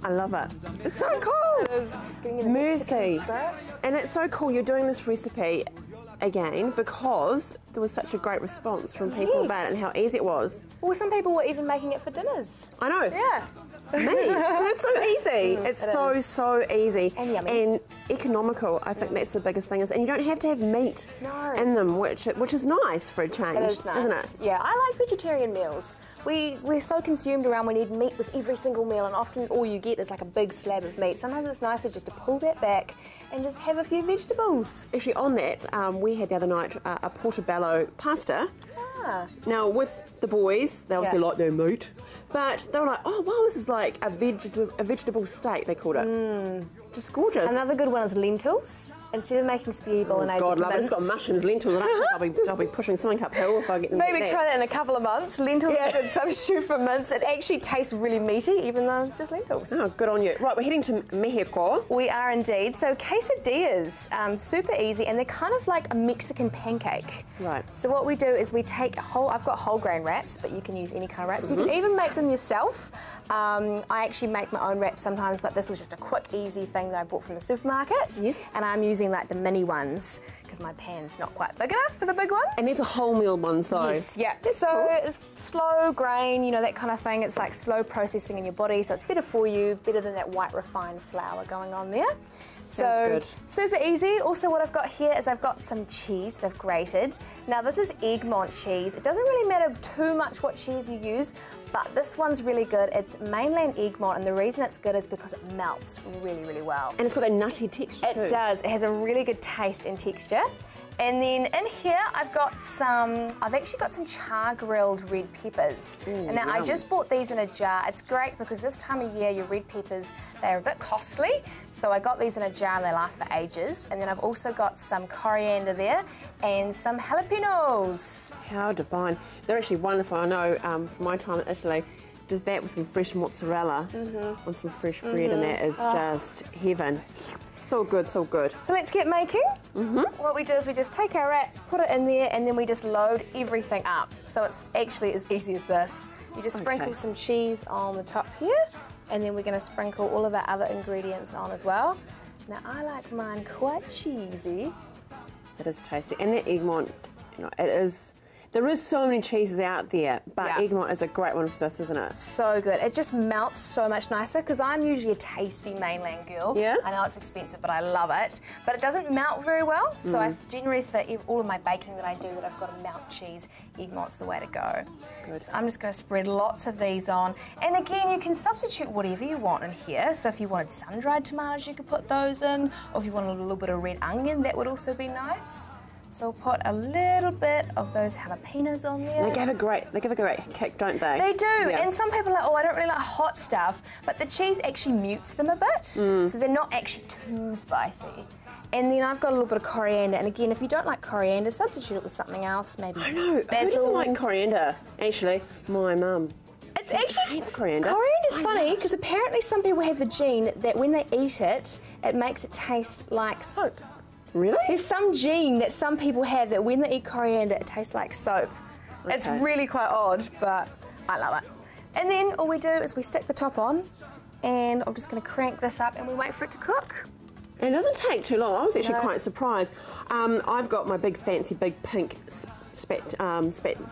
I love it. It's so cool. It is getting in the Mercy. Mexican spirit. And it's so cool you're doing this recipe again because there was such a great response from people about it and how easy it was. Well, some people were even making it for dinners. I know. Yeah. Me. It's so easy. It's so easy. And yummy. And economical. I think that's the biggest thing. And you don't have to have meat in them, which is nice for a change, It is nice. isn't it? Yeah, I like vegetarian meals. We're so consumed around we need meat with every single meal, and often all you get is like a big slab of meat. Sometimes it's nicer just to pull that back and just have a few vegetables. Actually, on that, we had the other night a portobello pasta. Ah. Now, with the boys, they obviously like their meat, but they were like, oh, wow, this is like a vegetable steak, they called it. Just gorgeous. Another good one is lentils. Instead of making spaghetti bolognese, God, love it. mince, It's got mushrooms, lentils. I don't think I'll be pushing something uphill if I get them. maybe try that in a couple of months. Lentils is a good substitute for mince. It actually tastes really meaty, even though it's just lentils. Oh, good on you. Right, we're heading to Mexico. We are indeed. So quesadillas, super easy, and they're kind of like a Mexican pancake. Right. So what we do is we take I've got whole grain wraps, but you can use any kind of wraps. You can even make them yourself. I actually make my own wraps sometimes, but this was just a quick, easy thing that I bought from the supermarket. Yes. And I'm using like the mini ones because my pan's not quite big enough for the big ones. And these are wholemeal ones, though. Yes, yeah. That's so cool. it's slow grain, you know, that kind of thing. It's like slow processing in your body, so it's better for you, better than that white refined flour going on there. Sounds good. Super easy. Also what I've got here is I've got some cheese that I've grated. Now this is Egmont cheese. It doesn't really matter too much what cheese you use, but this one's really good. It's mainland Egmont, and the reason it's good is because it melts really, really well. And it's got that nutty texture too. It does. It has a really good taste and texture. And then in here, I've actually got some char-grilled red peppers. And now I just bought these in a jar. It's great because this time of year, your red peppers, they're a bit costly. So I got these in a jar and they last for ages. And then I've also got some coriander there and some jalapenos. How divine. They're actually wonderful. I know from my time in Italy, just that with some fresh mozzarella on some fresh bread, and that is just heaven. So good, so good. So let's get making. What we do is we just take our wrap, put it in there, and then we just load everything up. So it's actually as easy as this. You just sprinkle some cheese on the top here, and then we're going to sprinkle all of our other ingredients on as well. Now I like mine quite cheesy. It is tasty. And that Egmont, you know, it is. There is so many cheeses out there, but Egmont is a great one for this, isn't it? So good. It just melts so much nicer because I'm usually a tasty mainland girl. Yeah. I know it's expensive, but I love it. But it doesn't melt very well, so I generally think all of my baking that I do that I've got to melt cheese, Egmont's the way to go. Good. So I'm just going to spread lots of these on. And again, you can substitute whatever you want in here. So if you wanted sun-dried tomatoes, you could put those in. Or if you wanted a little bit of red onion, that would also be nice. So we'll put a little bit of those jalapenos on there. They give a great kick, don't they? They do, and some people are like, oh, I don't really like hot stuff, but the cheese actually mutes them a bit, so they're not actually too spicy. And then I've got a little bit of coriander, and again, if you don't like coriander, substitute it with something else, maybe I know, who doesn't like coriander? Actually, my mum. It's actually, hates coriander. Coriander's funny, because apparently some people have the gene that when they eat it, it makes it taste like soap. Really? There's some gene that some people have that when they eat coriander, it tastes like soap. Okay. It's really quite odd, but I love it. And then all we do is we stick the top on, and I'm just going to crank this up, and we wait for it to cook. It doesn't take too long. I was actually quite surprised. I've got my big fancy, big pink spatula, I was going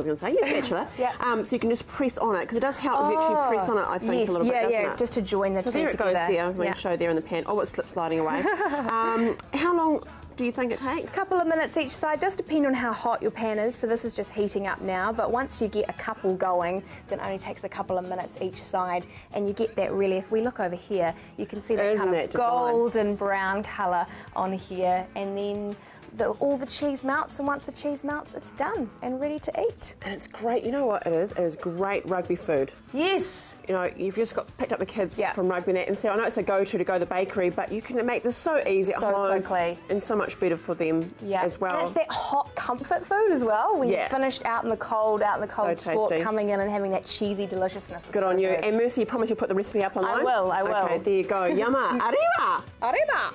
to say. Yeah, spatula. So you can just press on it, because it does help if you actually press on it, I think, a little bit, doesn't it? Just to join the two together. together. There it goes there. I'm going to show there in the pan. Oh, it's slip sliding away. How long do you think it takes? A couple of minutes each side, does depend on how hot your pan is. So this is just heating up now, but once you get a couple going, then it only takes a couple of minutes each side, and you get that really, if we look over here, you can see that kind of golden brown colour on here, and then all the cheese melts, and once the cheese melts, it's done and ready to eat. And it's great, you know what it is? It is great rugby food. Yes! You know, you've just picked up the kids from rugby and that, and so I know it's a go-to to go to the bakery, but you can make this so easy at home. Quickly. And so much better for them as well. And it's that hot comfort food as well, when you're finished out in the cold sport, coming in and having that cheesy deliciousness. Good on you. And Mercy, you promise you'll put the recipe up online? I will. Okay, there you go. Yama. Arriba! Arriba!